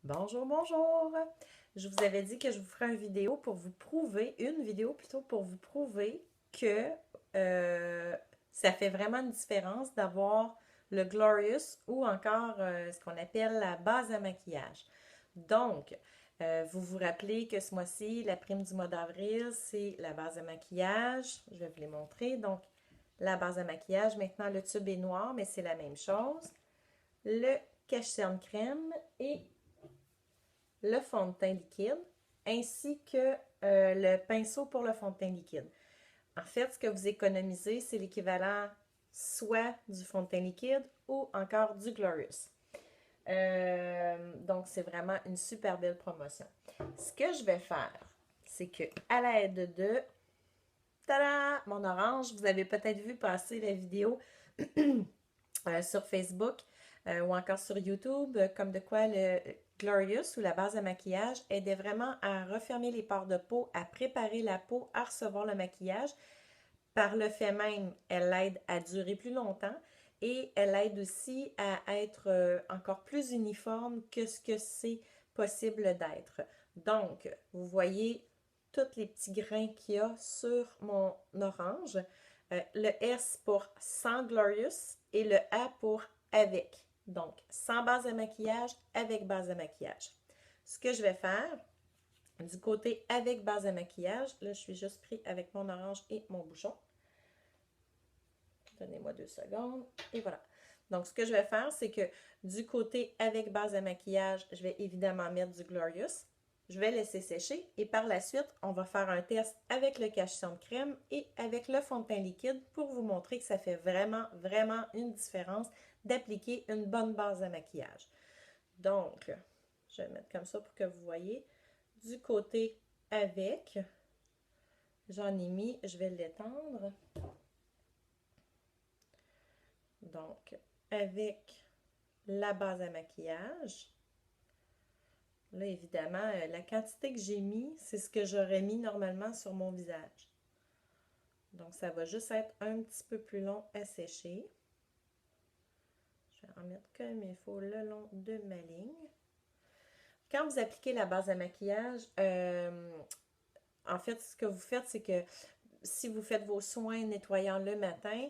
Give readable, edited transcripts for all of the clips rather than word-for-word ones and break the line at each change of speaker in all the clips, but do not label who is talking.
Bonjour, bonjour! Je vous avais dit que je vous ferais une vidéo pour vous prouver, une vidéo plutôt pour vous prouver que euh, ça fait vraiment une différence d'avoir le Glorious ou encore ce qu'on appelle la base à maquillage. Donc, vous vous rappelez que ce mois-ci, la prime du mois d'avril, c'est la base à maquillage. Je vais vous les montrer. Donc, la base à maquillage, maintenant le tube est noir, mais c'est la même chose. Le cache-cerne crème et le fond de teint liquide ainsi que le pinceau pour le fond de teint liquide. En fait, ce que vous économisez, c'est l'équivalent soit du fond de teint liquide ou encore du Glorious. Donc, c'est vraiment une super belle promotion. Ce que je vais faire, c'est que à l'aide de tada, mon orange, vous avez peut-être vu passer la vidéo sur Facebook ou encore sur YouTube, comme de quoi le Glorious ou la base à maquillage aidait vraiment à refermer les pores de peau, à préparer la peau à recevoir le maquillage. Par le fait même, elle aide à durer plus longtemps et elle aide aussi à être encore plus uniforme que ce que c'est possible d'être. Donc, vous voyez tous les petits grains qu'il y a sur mon orange. Le S pour sans Glorious et le A pour avec. Donc, sans base à maquillage, avec base à maquillage. Ce que je vais faire, du côté avec base à maquillage, là, je suis juste pris avec mon orange et mon bouchon. Donnez-moi 2 secondes. Et voilà. Donc, ce que je vais faire, c'est que du côté avec base à maquillage, je vais évidemment mettre du Glorious. Je vais laisser sécher et par la suite, on va faire un test avec le cache-cerne crème et avec le fond de teint liquide pour vous montrer que ça fait vraiment, vraiment une différence d'appliquer une bonne base à maquillage. Donc, je vais mettre comme ça pour que vous voyez. Du côté avec, j'en ai mis, je vais l'étendre. Donc, avec la base à maquillage, là, évidemment, la quantité que j'ai mis, c'est ce que j'aurais mis normalement sur mon visage. Donc, ça va juste être un petit peu plus long à sécher. Je vais en mettre comme il faut le long de ma ligne. Quand vous appliquez la base à maquillage, en fait, ce que vous faites, c'est que si vous faites vos soins nettoyant le matin,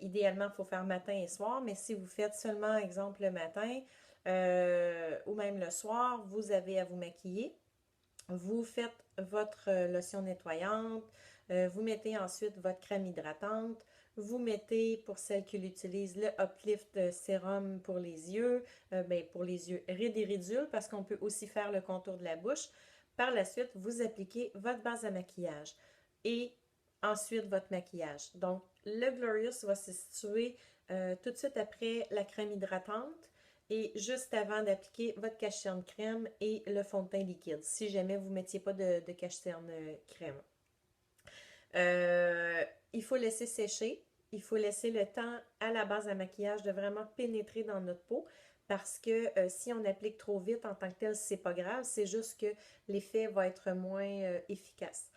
idéalement, il faut faire matin et soir, mais si vous faites seulement, exemple, le matin ou même le soir, vous avez à vous maquiller. Vous faites votre lotion nettoyante, vous mettez ensuite votre crème hydratante, vous mettez, pour celles qui l'utilisent, le Uplift Sérum pour les yeux, pour les yeux rides et ridules, parce qu'on peut aussi faire le contour de la bouche. Par la suite, vous appliquez votre base à maquillage et ensuite votre maquillage. Donc, le Glorious va se situer tout de suite après la crème hydratante et juste avant d'appliquer votre cache-cerne crème et le fond de teint liquide, si jamais vous ne mettiez pas de cache-cerne crème. Euh, il faut laisser sécher. Il faut laisser le temps à la base à maquillage de vraiment pénétrer dans notre peau parce que si on applique trop vite en tant que tel, c'est pas grave, c'est juste que l'effet va être moins efficace.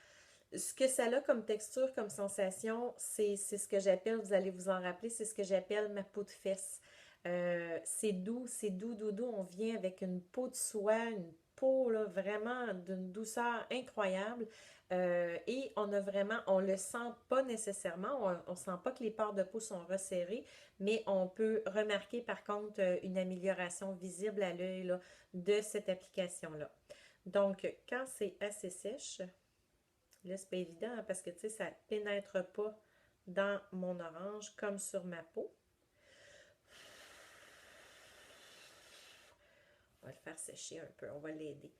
Ce que ça a comme texture, comme sensation, c'est ce que j'appelle, vous allez vous en rappeler, c'est ce que j'appelle ma peau de fesse. C'est doux, doux, doux. On vient avec une peau de soie, une peau là, vraiment d'une douceur incroyable. Et on a vraiment, on le sent pas nécessairement, on sent pas que les pores de peau sont resserrés, mais on peut remarquer par contre une amélioration visible à l'œil là, de cette application-là. Donc, quand c'est assez sèche, là, c'est pas évident hein, parce que tu sais, ça pénètre pas dans mon orange comme sur ma peau. On va le faire sécher un peu, on va l'aider.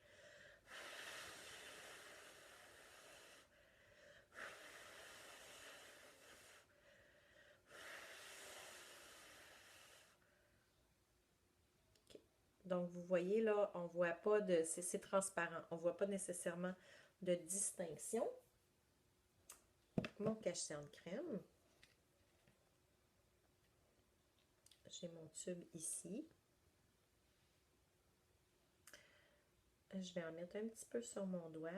OK. Donc, vous voyez là, on voit pas de. C'est transparent. On voit pas nécessairement de distinction. Mon cache-cerne crème. J'ai mon tube ici. Je vais en mettre un petit peu sur mon doigt.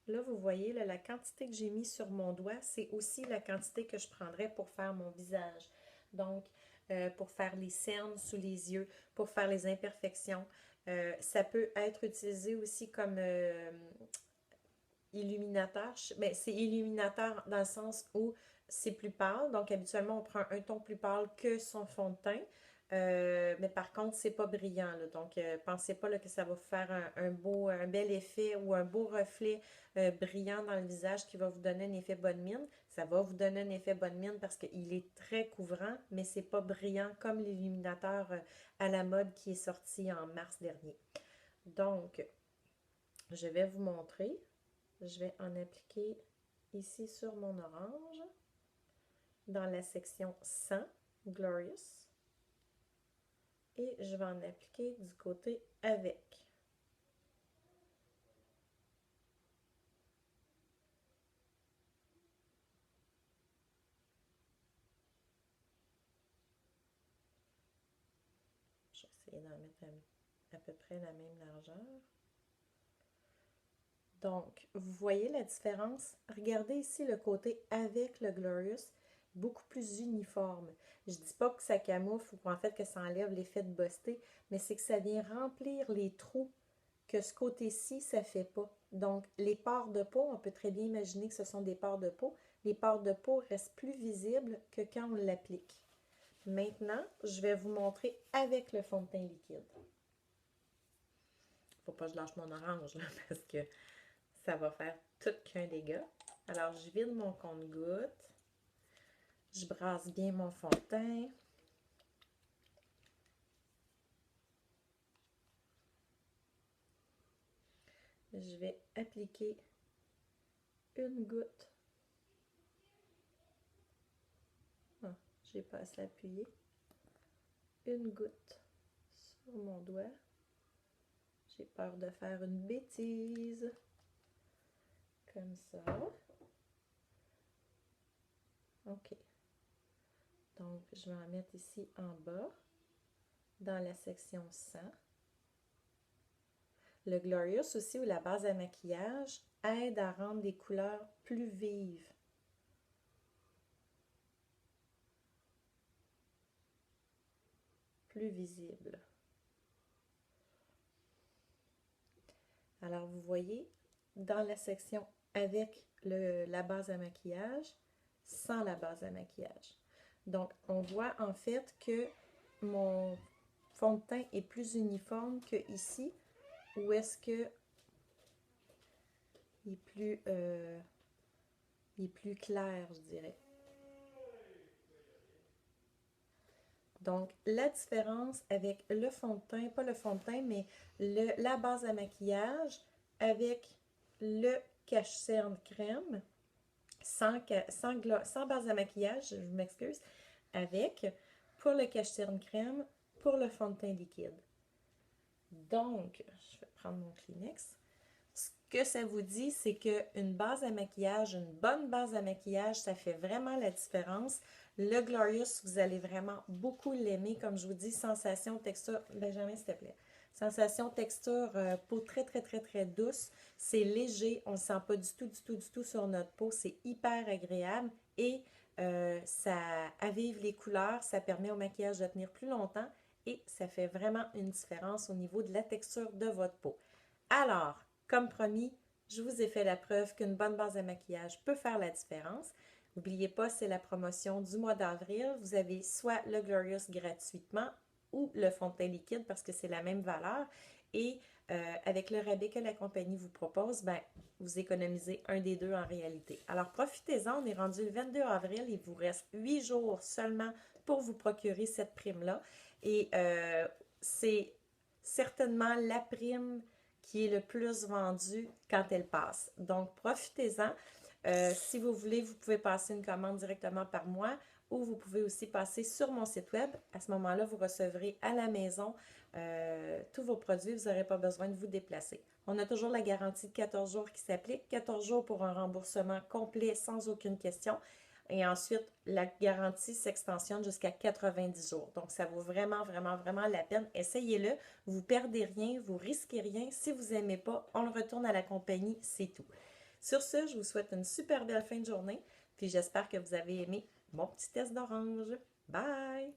Là, vous voyez, là, la quantité que j'ai mis sur mon doigt, c'est aussi la quantité que je prendrais pour faire mon visage. Donc, pour faire les cernes sous les yeux, pour faire les imperfections. Ça peut être utilisé aussi comme illuminateur. Ben, c'est illuminateur dans le sens où c'est plus pâle. Donc, habituellement, on prend un ton plus pâle que son fond de teint. Mais par contre, c'est pas brillant, là. Donc, pensez pas là, que ça va vous faire un bel effet ou un beau reflet brillant dans le visage qui va vous donner un effet bonne mine. Ça va vous donner un effet bonne mine parce qu'il est très couvrant, mais c'est pas brillant comme l'illuminateur à la mode qui est sorti en mars dernier. Donc, je vais vous montrer. Je vais en appliquer ici sur mon orange, dans la section 100, Glorious. Et je vais en appliquer du côté avec. Je vais essayer d'en mettre à peu près la même largeur. Donc, vous voyez la différence? Regardez ici le côté avec le Glorious, beaucoup plus uniforme. Je ne dis pas que ça camoufle ou en fait que ça enlève l'effet de busté, mais c'est que ça vient remplir les trous que ce côté-ci, ça ne fait pas. Donc, les pores de peau, on peut très bien imaginer que ce sont des pores de peau. Les pores de peau restent plus visibles que quand on l'applique. Maintenant, je vais vous montrer avec le fond de teint liquide. Faut pas que je lâche mon orange là, parce que ça va faire tout qu'un dégât. Alors, je vide mon compte-gouttes. Je brasse bien mon fond de teint. Je vais appliquer une goutte. Ah, j'ai pas assez appuyé. Une goutte sur mon doigt. J'ai peur de faire une bêtise. Comme ça. OK. Donc, je vais en mettre ici en bas, dans la section 100. Le Glorious aussi, ou la base à maquillage, aide à rendre des couleurs plus vives. Plus visibles. Alors, vous voyez, dans la section avec la base à maquillage, sans la base à maquillage. Donc, on voit en fait que mon fond de teint est plus uniforme que ici, où est-ce que il est plus clair, je dirais. Donc, la différence avec le fond de teint, pas le fond de teint, mais la base à maquillage avec le cache-cerne crème, sans base à maquillage, je m'excuse, avec, pour le cache-cerne crème, pour le fond de teint liquide. Donc, je vais prendre mon Kleenex. Ce que ça vous dit, c'est qu'une base à maquillage, une bonne base à maquillage, ça fait vraiment la différence. Le Glorious, vous allez vraiment beaucoup l'aimer. Comme je vous dis, sensation, texture, Benjamin, s'il te plaît. Sensation, texture, peau très, très, très, très douce. C'est léger, on ne le sent pas du tout, du tout, du tout sur notre peau. C'est hyper agréable et ça avive les couleurs, ça permet au maquillage de tenir plus longtemps et ça fait vraiment une différence au niveau de la texture de votre peau. Alors, comme promis, je vous ai fait la preuve qu'une bonne base de maquillage peut faire la différence. N'oubliez pas, c'est la promotion du mois d'avril. Vous avez soit le Glorious gratuitement ou le fond de teint liquide parce que c'est la même valeur. Et avec le rabais que la compagnie vous propose, ben, vous économisez un des deux en réalité. Alors profitez-en, on est rendu le 22 avril, il vous reste 8 jours seulement pour vous procurer cette prime-là. Et c'est certainement la prime qui est le plus vendue quand elle passe. Donc profitez-en. Si vous voulez, vous pouvez passer une commande directement par moi ou vous pouvez aussi passer sur mon site web. À ce moment-là, vous recevrez à la maison tous vos produits. Vous n'aurez pas besoin de vous déplacer. On a toujours la garantie de 14 jours qui s'applique. 14 jours pour un remboursement complet sans aucune question. Et ensuite, la garantie s'extensionne jusqu'à 90 jours. Donc, ça vaut vraiment, vraiment, vraiment la peine. Essayez-le. Vous ne perdez rien, vous ne risquez rien. Si vous n'aimez pas, on le retourne à la compagnie, c'est tout. Sur ce, je vous souhaite une super belle fin de journée. Puis j'espère que vous avez aimé mon petit test d'orange. Bye!